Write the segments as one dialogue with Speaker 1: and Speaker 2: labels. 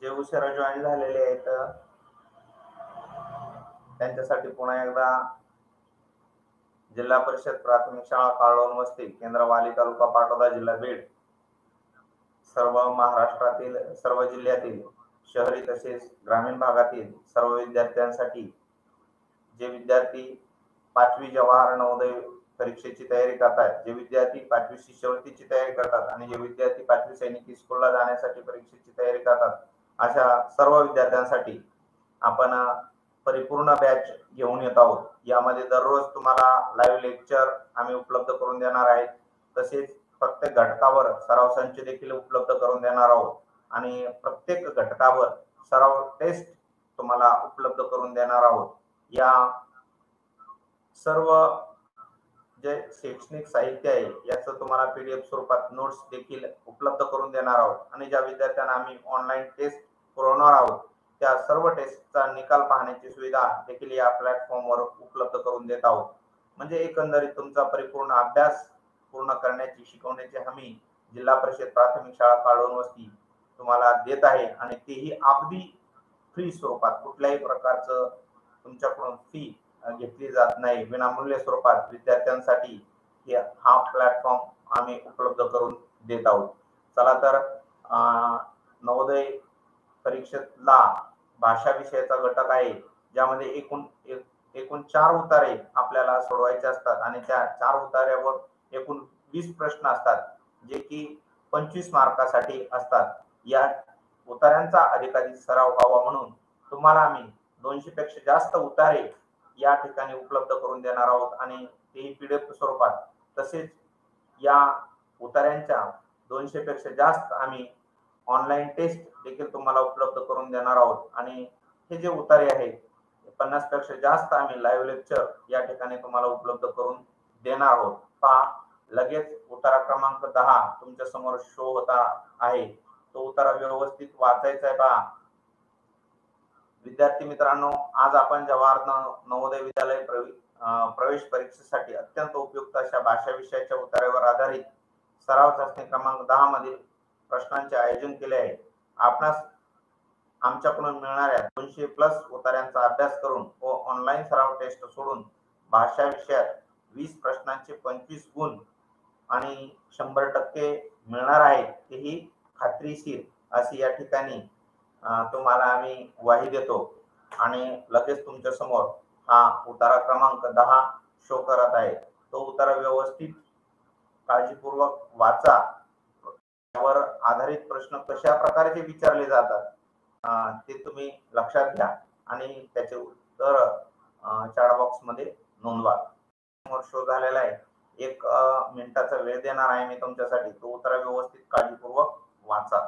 Speaker 1: जे उशिरा जॉईन झालेले आहेत त्यांच्यासाठी पुन्हा एकदा जिल्हा परिषद प्राथमिक शाळा काळोन वस्ती केंद्र वाली तालुका पाटोदा जिल्हा बीड सर्व महाराष्ट्रातील सर्व जिल्ह्यातील शहरी तसेच ग्रामीण भागातील सर्व विद्यार्थ्यांसाठी जे विद्यार्थी 5वी जवाहर नवोदय परीक्षेची तयारी करतात, जे विद्यार्थी 5वी शिष्यवृत्तीची तयारी करतात आणि जे विद्यार्थी 5वी सैनिकी स्कूलला जाण्यासाठी परीक्षेची तयारी करतात, अशा सर्व विद्यार्थ्यांसाठी आपण परिपूर्ण बॅच घेऊन येत आहोत। यामध्ये दररोज तुम्हाला लाईव्ह लेक्चर आम्ही उपलब्ध करून देणार आहेत, तसेच प्रत्येक घटकावर सराव संच देखील उपलब्ध करून देणार आहोत आणि प्रत्येक घटकावर सराव टेस्ट तुम्हाला उपलब्ध करून देणार आहोत। या सर्व जे शैक्षणिक साहित्य आहे याचं तुम्हाला पीडीएफ स्वरूपात नोट्स देखील उपलब्ध करून देणार आहोत आणि ज्या विद्यार्थ्यांना आम्ही ऑनलाईन टेस्ट पुरवणार आहोत त्या सर्व टेस्टचा निकाल पाहण्याची सुविधा देखील या प्लॅटफॉर्मवर उपलब्ध करून देत आहोत। म्हणजे एकंदरीत तुमचा परिपूर्ण अभ्यास पूर्ण करण्याची शिकवण्याची हमी जिल्हा परिषद प्राथमिक शाळा काळोन वस्ती तुम्हाला देत आहे आणि तेही अगदी फ्री स्वरूपात, कुठल्याही प्रकारचं तुमच्याकडून फी घेतली जात नाही, विनामूल्य स्वरूपात विद्यार्थ्यांसाठी हा प्लॅटफॉर्म आम्ही उपलब्ध करून देत आहोत। चला तर नवोदय परीक्षेतला भाषा विषयाचा घटक आहे, ज्यामध्ये एकूण 4 उतारे आपल्याला सोडवायचे असतात आणि त्या 4 उतार्यावर एकूण 20 प्रश्न असतात, जे की 25 मार्कासाठी असतात। या उतार्यांचा अधिकाधिक सराव व्हावा म्हणून तुम्हाला आम्ही 200 पेक्षा जास्त उतारे या ठिकाणी उपलब्ध करून देणार आहोत आणि तेही पीडीएफ स्वरूपात। तसेच या उतार्यांच्या 200 पेक्षा जास्त आम्ही ऑनलाईन टेस्ट देखील तुम्हाला उपलब्ध करून देणार आहोत आणि हे जे उतारे आहेत 50 पेक्षा जास्त आम्ही लाईव्ह लेक्चर या ठिकाणी तुम्हाला उपलब्ध करून देणार आहोत। पहा, लगेच उतारा क्रमांक 10 तुमच्या समोर शो होता आहे, तो उतारा व्यवस्थित वाचायचा आहे। पहा विद्यार्थी मित्रांनो, आज आपण जवाहर नवोदय विद्यालय प्रवेश परीक्षेसाठी अत्यंत उपयुक्त अशा भाषा विषयाच्या उतार्यावर आधारित सराव चाचणी क्रमांक 10 मधील प्रश्नांचे आयोजन केले आहे। आपणास आमच्याकडून मिळणाऱ्या 200+ उतार्यांचा अभ्यास करून व ऑनलाईन सराव टेस्ट सोडून भाषा विषयात 20 प्रश्नांचे 25 गुण आणि 100% मिळणार आहेत, तेही खात्रीशीर अशी या ठिकाणी तुम्हाला आम्ही ग्वाही देतो आणि लगेच तुमच्या समोर हा उतारा क्रमांक 10 शो करत आहे। तो उतारा व्यवस्थित काळजीपूर्वक वाचा। त्यावर आधारित प्रश्न कशा प्रकारचे विचारले जातात ते तुम्ही लक्षात घ्या आणि त्याचे उत्तर चॅट बॉक्स मध्ये नोंदवा। समोर शो झालेला आहे, 1 मिनिटाचा वेळ देणार आहे मी तुमच्यासाठी, तो उतारा व्यवस्थित काळजीपूर्वक वाचा।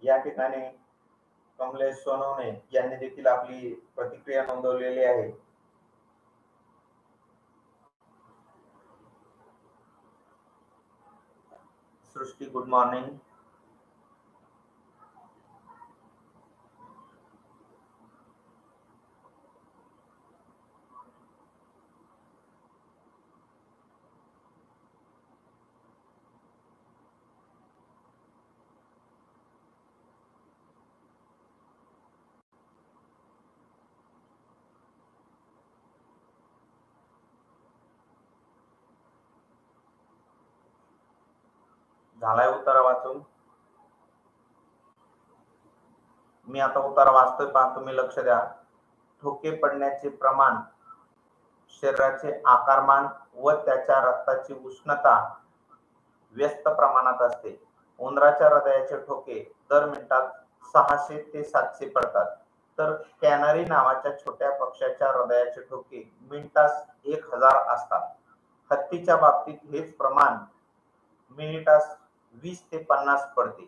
Speaker 1: या ठिकाणी कमलेश सोनवणे यांनी देखील आपली प्रतिक्रिया नोंदवलेली आहे। सृष्टी, गुड मॉर्निंग। झालाय उतारा वाचून? मी आता उतारा वाचतोय, पहा तुम्ही लक्ष द्या। ठोके पडण्याचे प्रमाण, शरीराचे आकारमान व त्याच्या रक्ताची उष्णता व्यस्त प्रमाणात असते। उंदराच्या हृदयाचे ठोके दर मिनिटात 600 ते 700 पडतात, तर कॅनरी नावाच्या छोट्या पक्ष्याच्या हृदयाचे ठोके मिनिटास 1000 असतात। हत्तीच्या बाबतीत हेच प्रमाण मिनिटास 20 ते 50 पडते।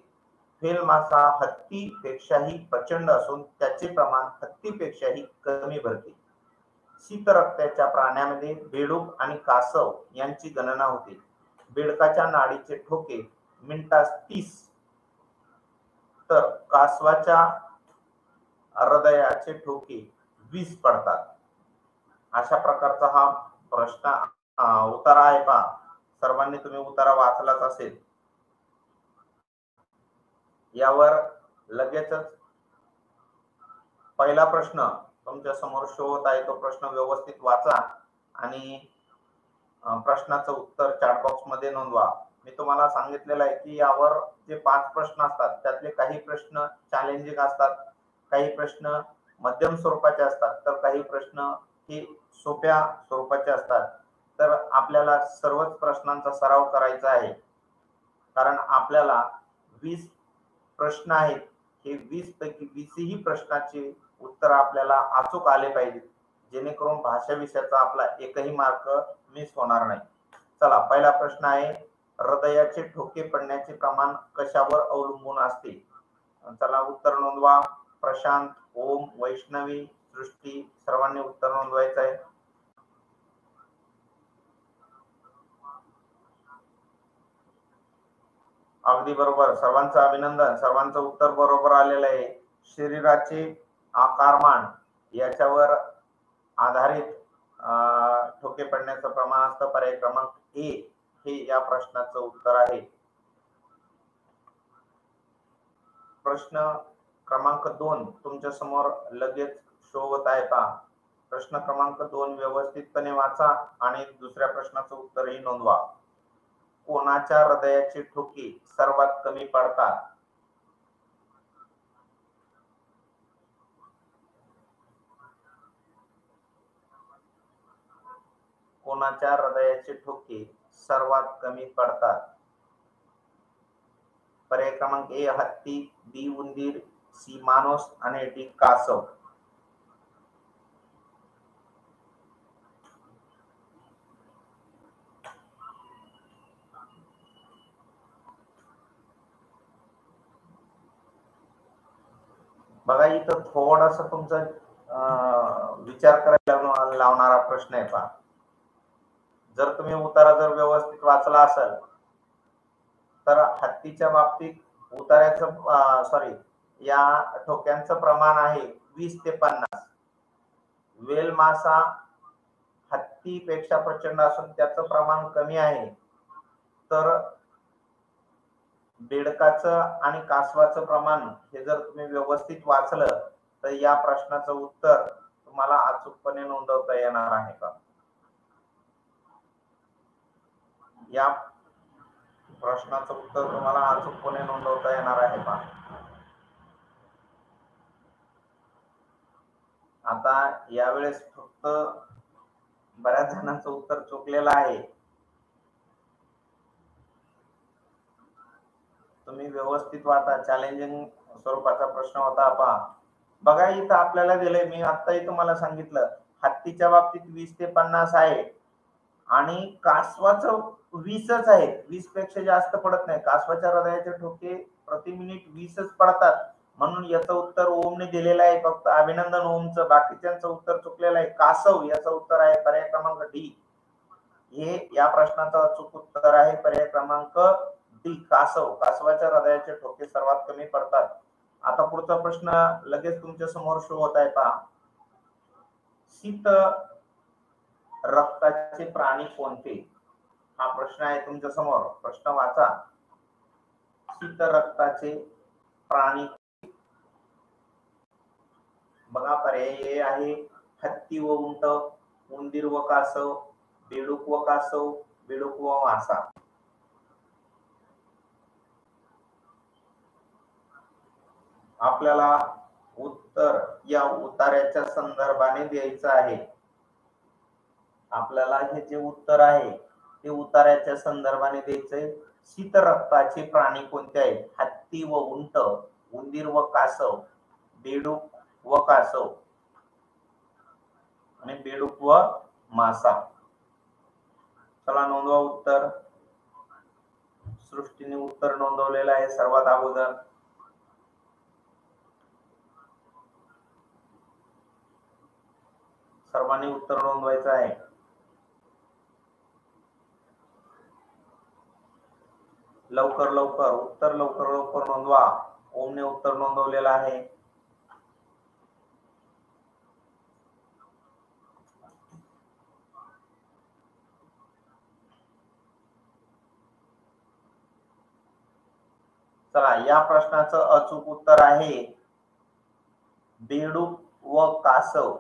Speaker 1: फेल मासा हत्तीपेक्षाही प्रचंड असून त्याचे प्रमाण हत्तीपेक्षाही कमी भरते। शीतरक्ताच्या प्राण्यामध्ये बेडूक आणि कासव यांची गणना होते। बेडकाच्या नाडीचे ठोके मिनिटास 30 तर कासवाच्या हृदयाचे ठोके 20 पडतात. अशा प्रकारचा हा प्रश्न उत्तर आहे पहा. सर्वांनी तुम्ही उत्तर वाचलाच असेल. यावर लगेचच पहिला प्रश्न तुमच्या समोर शो होत आहे, तो प्रश्न व्यवस्थित वाचा आणि प्रश्नाचं उत्तर चॅट बॉक्स मध्ये नोंदवा. मी तुम्हाला सांगितलेलं आहे की यावर जे 5 प्रश्न असतात त्यातले काही प्रश्न चॅलेंजिंग असतात, काही प्रश्न मध्यम स्वरूपाचे असतात, तर काही प्रश्न हे सोप्या स्वरूपाचे असतात. तर आपल्याला सर्वच प्रश्नांचा सराव करायचा आहे, कारण आपल्याला 20 प्रश्न आहेत. हे 20 पैकी 20 ही प्रश्नाचे उत्तर आपल्याला अचूक आले पाहिजे, जेणेकरून भाषा विषयाचा आपला एकही मार्क मिस होणार नाही. चला, पहिला प्रश्न आहे, हृदयाचे ठोके पडण्याचे प्रमाण कशावर अवलंबून असते? चला उत्तर नोंदवा. प्रशांत, ओम, वैष्णवी, सृष्टी, सर्वांनी उत्तर नोंदवायचं आहे. अगदी बरोबर, सर्वांचं अभिनंदन, सर्वांचं उत्तर बरोबर आलेलं आहे. शरीराचे आकारमान याच्यावर आधारित ठोके पडण्याचं प्रमाण असतं. पर्याय क्रमांक ए हे या प्रश्नाचं उत्तर आहे. प्रश्न क्रमांक 2 तुमच्या समोर लगेच शो होत आहे पहा. प्रश्न क्रमांक 2 व्यवस्थितपणे वाचा आणि दुसऱ्या प्रश्नाचं उत्तरही नोंदवा. कोणाच्या हृदयाचे ठोके सर्वात कमी पडतात? कोणाच्या हृदयाचे ठोके सर्वात कमी पडतात? पर्याय क्रमांक ए हत्ती, बी उंदीर, सी माणूस आणि डी कासव. बघा, इथं थोडासा तुमचा विचार करायला लावणारा प्रश्न आहे पहा. जर तुम्ही उतारा जर व्यवस्थित वाचला असेल तर हत्तीच्या बाबतीत उतार्याचं सॉरी या ठोक्यांचं प्रमाण आहे 20 ते 50. वेल मासा हत्तीपेक्षा प्रचंड असून त्याचं प्रमाण कमी आहे. तर बेडकाचं आणि कासवाचं प्रमाण हे जर तुम्ही व्यवस्थित वाचलं तर या प्रश्नाचं उत्तर तुम्हाला अचूकपणे नोंदवता येणार आहे का? या प्रश्नाचं उत्तर तुम्हाला अचूकपणे नोंदवता येणार आहे का? आता यावेळेस फक्त बऱ्याच जणांचं उत्तर चुकलेलं आहे. तुम्ही व्यवस्थित वाचा. चॅलेंजिंग स्वरूपाचा प्रश्न होता पहा. बघा, इथं आपल्याला दिलंय, मी आत्ताही तुम्हाला सांगितलं, हत्तीच्या बाबतीत 20 ते 50 आहे आणि कासवाचं 20च आहे. 20 पेक्षा जास्त पडत नाही. कासवाच्या हृदयाचे ठोके प्रति मिनिट 20च पडतात. म्हणून याचं उत्तर ओमने दिलेलं आहे. फक्त अभिनंदन ओमचं. बाकीच्यांचं उत्तर चुकलेलं आहे. कासव याचं उत्तर आहे पर्याय क्रमांक डी. हे या प्रश्नाचं अचूक उत्तर आहे पर्याय क्रमांक डी, कासव. कासवाच्या हृदयाचे ठोके सर्वात कमी पडतात. आता पुढचा प्रश्न लगेच तुमच्या समोर शो होत आहे पहा. शीत रक्ताचे प्राणी कोणते? हा प्रश्न आहे तुमच्या समोर. प्रश्न वाचा. शीत रक्ताचे प्राणी. बघा, पर्याय आहे हत्ती व उंट, उंदीर व कासव, बेडूक व कासव, बेडूक व मासा. आपल्याला उत्तर या उतार्याच्या संदर्भाने द्यायचं आहे. आपल्याला हे जे उत्तर आहे ते उतार्याच्या संदर्भाने द्यायचंय. शीत रक्ताचे प्राणी कोणते आहेत? हत्ती व उंट, उंदीर व कासव, बेडूक व कासव आणि बेडूक व मासा. चला नोंदवा उत्तर. सृष्टीने उत्तर नोंदवलेलं आहे सर्वात अगोदर. सर्वांनी उत्तर नोंदवायचं आहे. लवकर लवकर उत्तर लवकर लवकर नोंदवा. ओमने उत्तर नोंदवलेलं आहे. चला, या प्रश्नाचं अचूक उत्तर आहे बेडूक व कासव.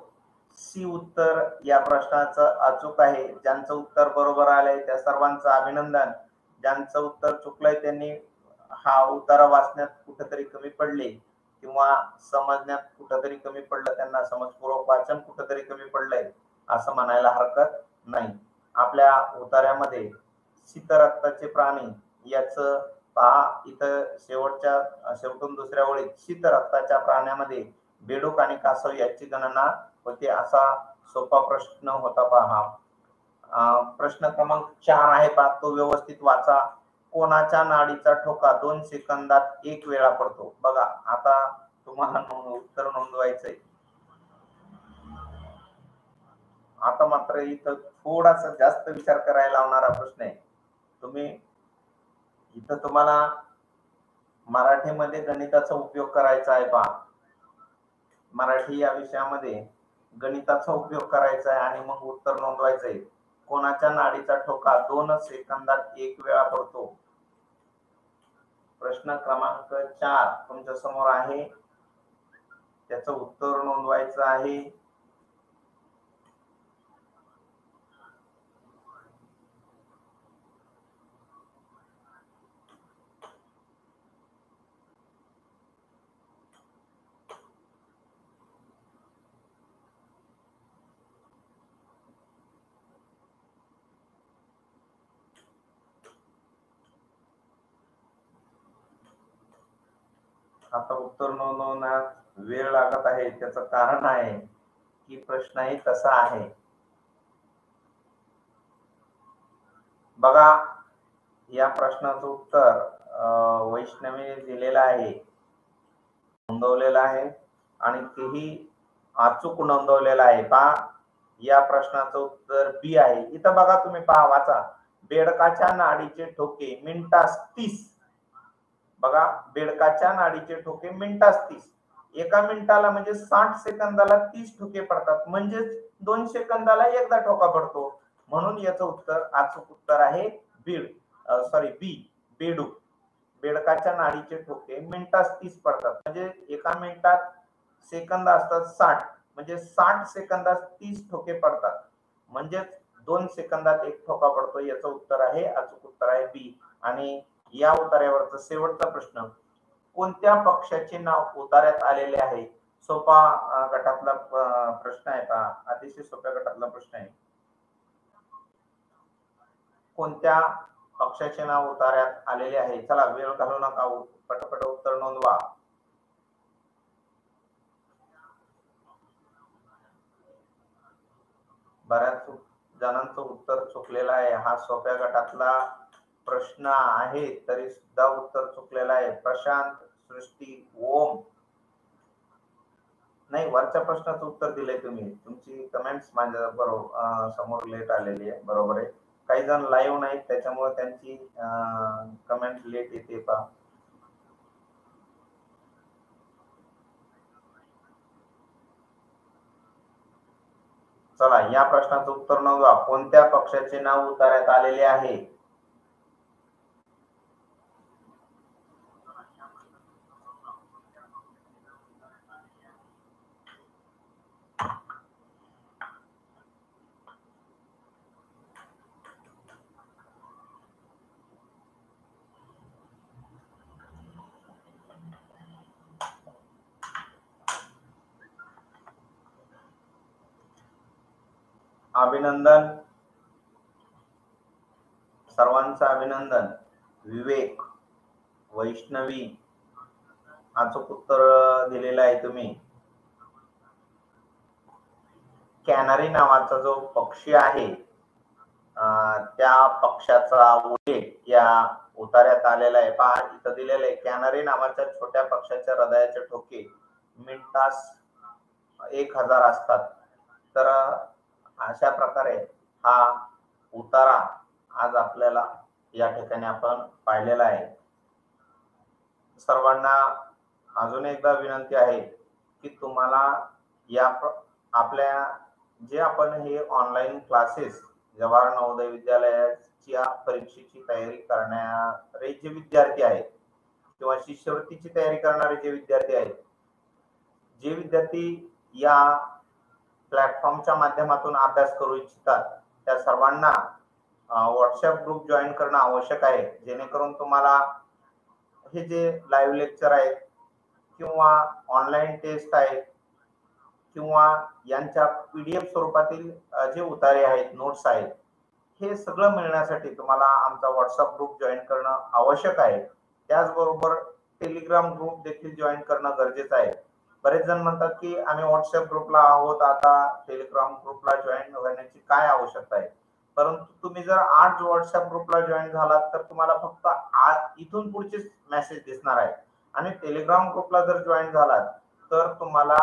Speaker 1: सी उत्तर या प्रश्नाचं अचूक आहे. ज्यांचं उत्तर बरोबर आलंय त्या सर्वांचं अभिनंदन. ज्यांचं उत्तर चुकलंय त्यांनी हा उतारा वाचण्यात कुठेतरी कमी पडले किंवा समजण्यात कुठेतरी कमी पडलं, त्यांना समजपूर्वक वाचन कुठेतरी कमी पडलंय असं म्हणायला हरकत नाही. आपल्या उतार्यामध्ये शीतरक्ताचे प्राणी याचं पहा, इथं शेवटून दुसऱ्या ओळीत शीतरक्ताच्या प्राण्यामध्ये बेडूक आणि कासव याची गणना होते असा सोपा प्रश्न होता पहा. प्रश्न क्रमांक 4 आहे पहा, तो व्यवस्थित वाचा. कोणाच्या नाडीचा ठोका 2 सेकंदात 1 वेळा पडतो? बघा, आता तुम्हाला उत्तर नोंदवायचंय. आता मात्र इथं थोडासा जास्त विचार करायला लावणारा प्रश्न आहे. इथं तुम्हाला मराठीमध्ये गणिताचा उपयोग करायचा आहे पहा. मराठी या विषयामध्ये गणिताचा उपयोग करायचा आहे आणि मग उत्तर नोंदवायचंय. कोणाच्या नाडीचा ठोका 2 सेकंदात 1 वेळा पडतो? प्रश्न क्रमांक 4 तुमच्या समोर आहे. त्याचं उत्तर नोंदवायचं आहे. आता उत्तर नोंदवण्यात वेळ लागत आहे. त्याचं कारण आहे की प्रश्नही तसा आहे. बघा, या प्रश्नाचं उत्तर वैष्णवीने दिलेलं आहे, नोंदवलेलं आहे आणि तेही अचूक नोंदवलेलं आहे. पहा, या प्रश्नाचं उत्तर बी आहे. इथं बघा, तुम्ही पहा, वाचा. बेडकाच्या नाडीचे ठोके मिनिटास 30. बघा, बेडकाच्या नाडीचे ठोके मिनिटास 30. एका मिनिटाला म्हणजे 60 सेकंदाला 30 ठोके पडतात, म्हणजेच 2 सेकंदाला एकदा ठोका पडतो. म्हणून याचं उत्तर अचूक उत्तर आहे बी, बेडूक. बेडकाच्या नाडीचे ठोके मिनिटास 30 पडतात, म्हणजे एका मिनिटात सेकंद असतात 60, म्हणजे 60 सेकंदात 30 ठोके पडतात, म्हणजेच 2 सेकंदात एक ठोका पडतो. याचं उत्तर आहे, अचूक उत्तर आहे बी. आणि या उतार्यावरचा शेवटचा प्रश्न, कोणत्या पक्षाचे नाव उतार्यात आलेले आहे? सोपा गटातला प्रश्न आहे का? अतिशय सोप्या गटातला प्रश्न आहे. कोणत्या पक्षाचे नाव उतार्यात आलेले आहे? चला, वेळ घालू नका, पटपट उत्तर नोंदवा. बऱ्याच जणांचं उत्तर चुकलेलं आहे. हा सोप्या गटातला प्रश्न आहे तरी सुद्धा उत्तर चुकलेलं आहे. प्रशांत, सृष्टी, ओम. नाही, वरच्या प्रश्नाचं उत्तर दिलंय तुम्ही. तुमची कमेंट्स माझ्या बरोबर समोर लेट आलेली आहे. बरोबर आहे. काही जण लाईव्ह नाहीत, त्याच्यामुळे त्यांची कमेंट लेट येते पहा. चला, या प्रश्नाचं उत्तर नोंदवा. कोणत्या पक्षाचे नाव उतार्यात आलेले आहे? अभिनंदन, सर्वांचं अभिनंदन. विवेक, वैष्णवी, अचूक उत्तर दिलेलं आहे तुम्ही. कॅनरी नावाचा जो पक्षी आहे त्या पक्षाचा उल्लेख या उतार्यात आलेला आहे. पहा, इथं दिलेलं आहे, कॅनरी नावाच्या छोट्या पक्षाच्या हृदयाचे ठोके मिनिटास 1000 असतात. तर अशा प्रकारे हा उतारा आज आपल्याला या ठिकाणी आपण पाहिलेला आहे. सर्वांना अजून एकदा विनंती आहे की तुम्हाला या आपल्या जे आपण हे ऑनलाईन क्लासेस जवाहर नवोदय विद्यालयाच्या परीक्षेची तयारी करणारे जे विद्यार्थी आहेत किंवा शिष्यवृत्तीची तयारी करणारे जे विद्यार्थी आहेत, जे विद्यार्थी या प्लॅटफॉर्मच्या माध्यमातून अभ्यास करू इच्छितात, त्या सर्वांना व्हॉट्सअप ग्रुप जॉईन करणं आवश्यक आहे, जेणेकरून तुम्हाला हे जे लाईव्ह लेक्चर आहेत किंवा ऑनलाईन टेस्ट आहेत किंवा यांच्या पीडीएफ स्वरूपातील जे उतारे आहेत, नोट्स आहेत, हे सगळं मिळण्यासाठी तुम्हाला आमचा व्हॉट्सअप ग्रुप जॉईन करणं आवश्यक आहे. त्याचबरोबर टेलिग्राम ग्रुप देखील जॉईन करणं गरजेचं आहे. बरेच जण म्हणतात की आम्ही व्हॉट्सअप ग्रुपला आहोत, आता टेलिग्राम ग्रुपला जॉईन होण्याची काय आवश्यकता आहे. परंतु तुम्ही जर आज व्हॉट्सअप ग्रुपला जॉईन झालात तर तुम्हाला फक्त इथून पुढचेच मेसेज दिसणार आहे आणि टेलिग्राम ग्रुपला जर जॉईन झालात तर तुम्हाला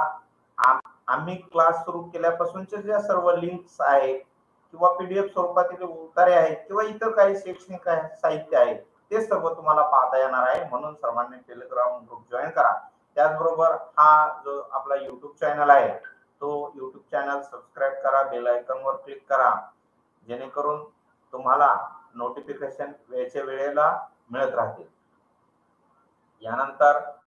Speaker 1: आम्ही क्लास सुरू केल्यापासूनचे ज्या सर्व लिंक्स आहेत किंवा पीडीएफ स्वरूपातील उतारे आहेत किंवा इतर काही शैक्षणिक साहित्य आहे ते सर्व तुम्हाला पाहता येणार आहे. म्हणून सर्वांनी टेलिग्राम ग्रुप जॉईन करा. त्याचबरोबर हा जो आपला युट्यूब चॅनल आहे तो युट्यूब चॅनल सबस्क्राईब करा, बेल आयकॉनवर क्लिक करा, जेणेकरून तुम्हाला नोटिफिकेशन वेळच्या वेळेला मिळत राहतील. यानंतर